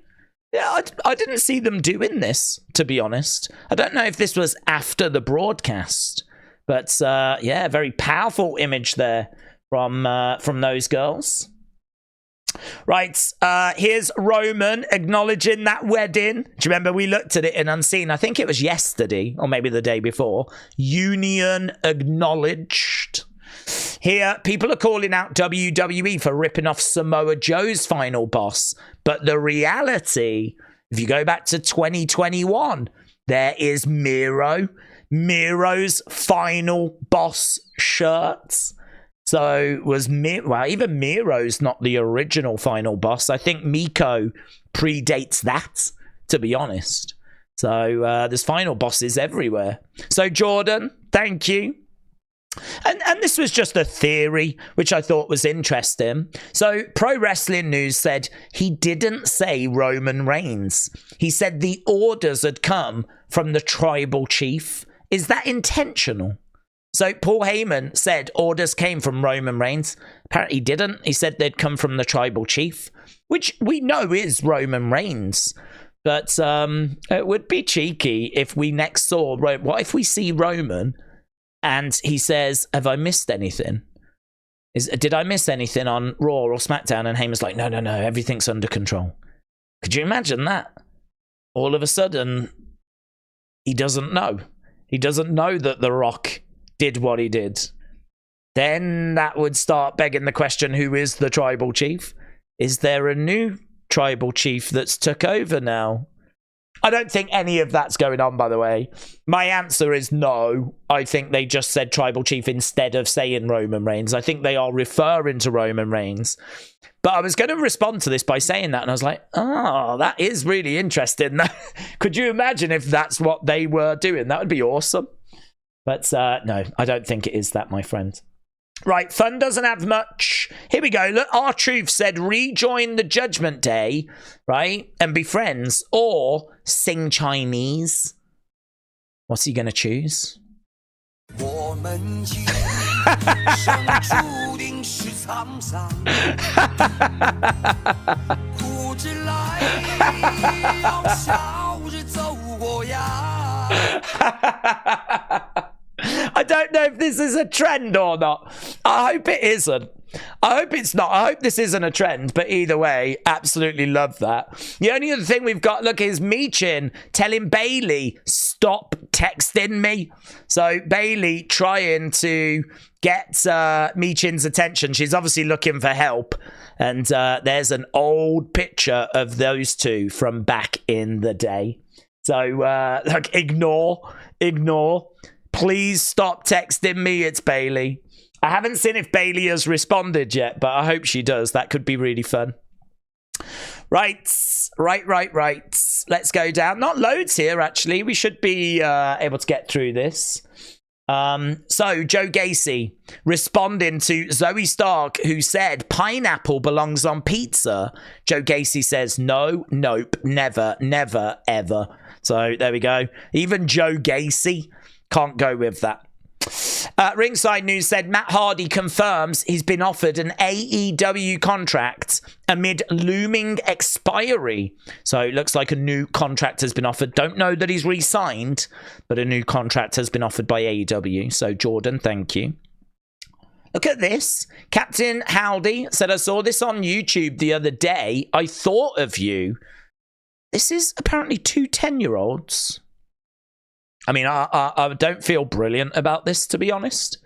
Yeah, I didn't see them doing this, to be honest. I don't know if this was after the broadcast. But, yeah, very powerful image there from those girls. Right, here's Roman acknowledging that wedding. Do you remember we looked at it in Unseen? I think it was yesterday, or maybe the day before. Union acknowledged. Here, people are calling out WWE for ripping off Samoa Joe's final boss. But the reality, if you go back to 2021, there is Miro's final boss shirts. So was even Miro's not the original final boss. I think Miko predates that, to be honest. So there's final bosses everywhere. So Jordan, thank you. And this was just a theory, which I thought was interesting. So Pro Wrestling News said he didn't say Roman Reigns. He said the orders had come from the tribal chief. Is that intentional? So Paul Heyman said orders came from Roman Reigns. Apparently he didn't. He said they'd come from the tribal chief, which we know is Roman Reigns. But it would be cheeky if we next saw... What if we see Roman and he says, have I missed anything? Did I miss anything on Raw or SmackDown? And Heyman's like, no, everything's under control. Could you imagine that? All of a sudden, he doesn't know. He doesn't know that The Rock did what he did. Then that would start begging the question, who is the tribal chief? Is there a new tribal chief that's took over now? I don't think any of that's going on, by the way. My answer is no. I think they just said tribal chief instead of saying Roman Reigns. I think they are referring to Roman Reigns. But I was going to respond to this by saying that, and I was like, oh, that is really interesting. Could you imagine if that's what they were doing? That would be awesome. But no, I don't think it is that, my friend. Right, fun doesn't have much. Here we go. Look, R-Truth said rejoin the Judgment Day, right, and be friends, or sing Chinese. What's he going to choose? I don't know if this is a trend or not. I hope it isn't. I hope it's not. I hope this isn't a trend, but either way, absolutely love that. The only other thing we've got, look, is Michin telling Bayley, stop texting me. So Bayley trying to get Michin's attention. She's obviously looking for help. And there's an old picture of those two from back in the day. So, look, ignore. Please stop texting me. It's Bayley. I haven't seen if Bayley has responded yet, but I hope she does. That could be really fun. Right. Let's go down. Not loads here, actually. We should be able to get through this. So, Joe Gacy responding to Zoe Stark, who said pineapple belongs on pizza. Joe Gacy says no, nope, never, ever. So, there we go. Even Joe Gacy can't go with that. Ringside News said Matt Hardy confirms he's been offered an AEW contract amid looming expiry. So it looks like a new contract has been offered. Don't know that he's re-signed, but a new contract has been offered by AEW. So Jordan, thank you. Look at this. Captain Howdy said, I saw this on YouTube the other day. I thought of you. This is apparently two 10-year-olds. I mean, I don't feel brilliant about this, to be honest,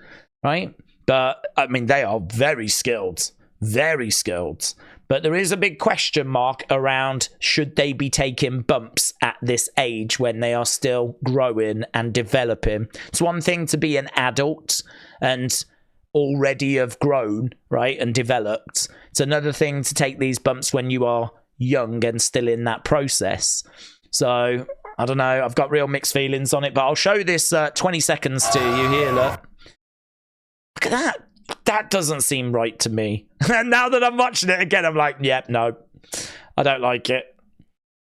right? But, I mean, they are very skilled. But there is a big question mark around should they be taking bumps at this age when they are still growing and developing. It's one thing to be an adult and already have grown, right, and developed. It's another thing to take these bumps when you are young and still in that process. So I don't know. I've got real mixed feelings on it, but I'll show this 20 seconds to you here. Look at that. That doesn't seem right to me. And now that I'm watching it again, I'm like, yep, no, I don't like it.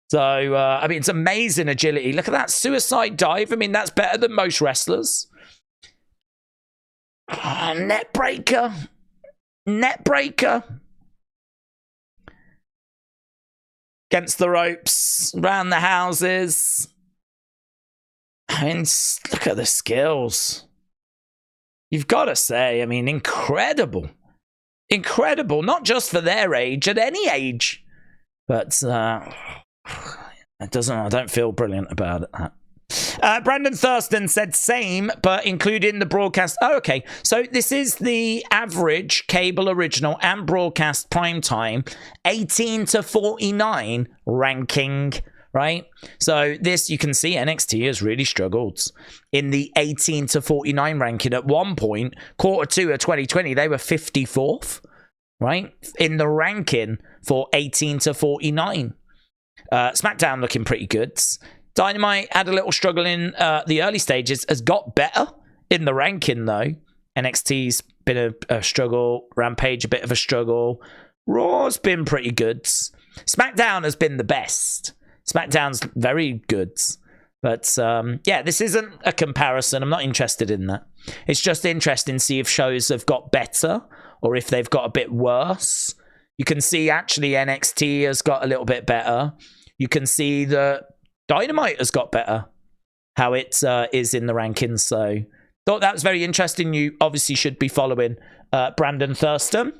So, I mean, it's amazing agility. Look at that suicide dive. I mean, that's better than most wrestlers. Net breaker. Net breaker. Against the ropes, around the houses. I mean, look at the skills. You've got to say, I mean, incredible. Incredible, not just for their age, at any age. But I don't feel brilliant about it. Brandon Thurston said same, but including the broadcast. Oh, okay. So this is the average cable original and broadcast prime time 18 to 49 ranking, right? So this, you can see NXT has really struggled in the 18 to 49 ranking. At one point, Q2 of 2020, they were 54th, right? In the ranking for 18 to 49. SmackDown looking pretty good. Dynamite had a little struggle in the early stages, has got better in the ranking though. NXT's been a struggle, Rampage a bit of a struggle. Raw's been pretty good. SmackDown has been the best. SmackDown's very good. But yeah, this isn't a comparison. I'm not interested in that. It's just interesting to see if shows have got better or if they've got a bit worse. You can see actually NXT has got a little bit better. You can see that Dynamite has got better, how it is in the rankings. So thought that was very interesting. You obviously should be following Brandon Thurston.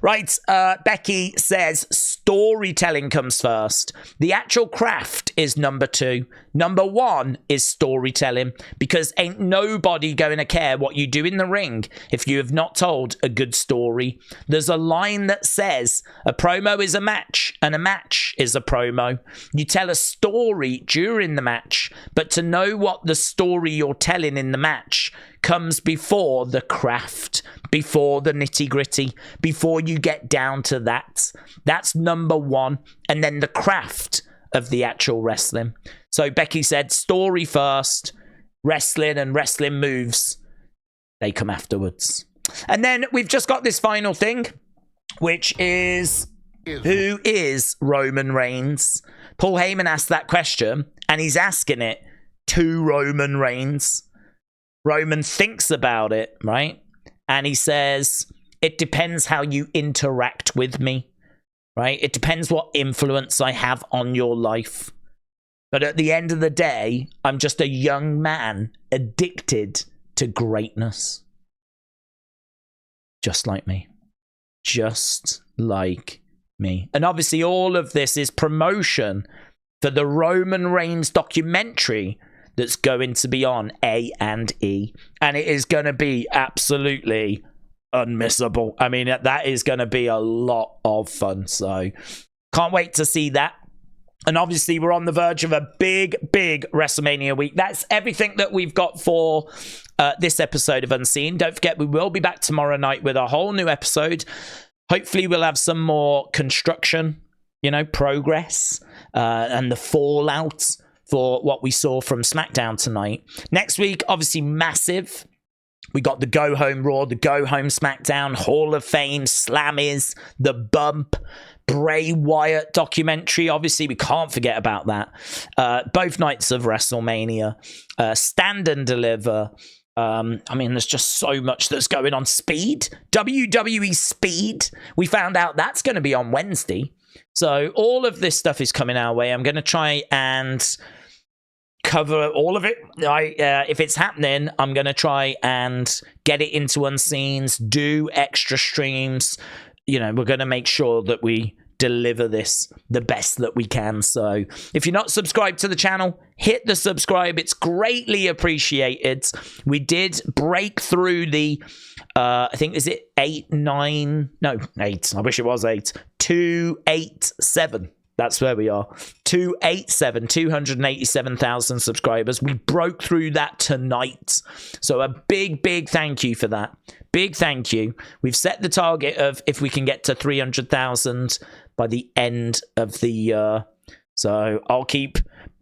Right, Becky says storytelling comes first. The actual craft is number 2. Number 1 is storytelling, because ain't nobody going to care what you do in the ring if you have not told a good story. There's a line that says a promo is a match and a match is a promo. You tell a story during the match, but to know what the story you're telling in the match comes before the craft, before the nitty-gritty, before you get down to that. That's number 1. And then the craft of the actual wrestling. So Becky said story first, wrestling and wrestling moves, they come afterwards. And then we've just got this final thing, which is, who is Roman Reigns? Paul Heyman asked that question, and he's asking it to Roman Reigns. Roman thinks about it, right? And he says, it depends how you interact with me, right? It depends what influence I have on your life. But at the end of the day, I'm just a young man addicted to greatness. Just like me. Just like me. And obviously all of this is promotion for the Roman Reigns documentary that's going to be on A&E. And it is going to be absolutely unmissable. I mean, that is going to be a lot of fun. So can't wait to see that. And obviously we're on the verge of a big WrestleMania week. That's everything that we've got for this episode of Unseen. Don't forget, we will be back tomorrow night with a whole new episode. Hopefully we'll have some more construction, progress and the fallout for what we saw from SmackDown tonight. Next week, obviously massive. We got the Go Home Raw, the Go Home SmackDown, Hall of Fame, Slammies, The Bump, Bray Wyatt documentary. Obviously, we can't forget about that. Both nights of WrestleMania. Stand and Deliver. I mean, there's just so much that's going on. Speed. WWE Speed. We found out that's going to be on Wednesday. So all of this stuff is coming our way. I'm going to try and cover all of it. If it's happening, I'm going to try and get it into Unseens, do extra streams. We're going to make sure that we deliver this the best that we can. So if you're not subscribed to the channel, hit the subscribe. It's greatly appreciated. We did break through the I think, is it 8? I wish it was 8. 287. That's where we are. 287,000 subscribers. We broke through that tonight. So a big thank you for that. Big thank you. We've set the target of if we can get to 300,000 by the end of the year. So I'll keep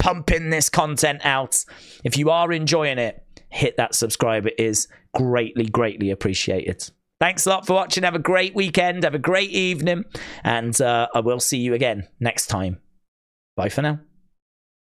pumping this content out. If you are enjoying it, hit that subscribe. It is greatly, greatly appreciated. Thanks a lot for watching. Have a great weekend. Have a great evening. And I will see you again next time. Bye for now.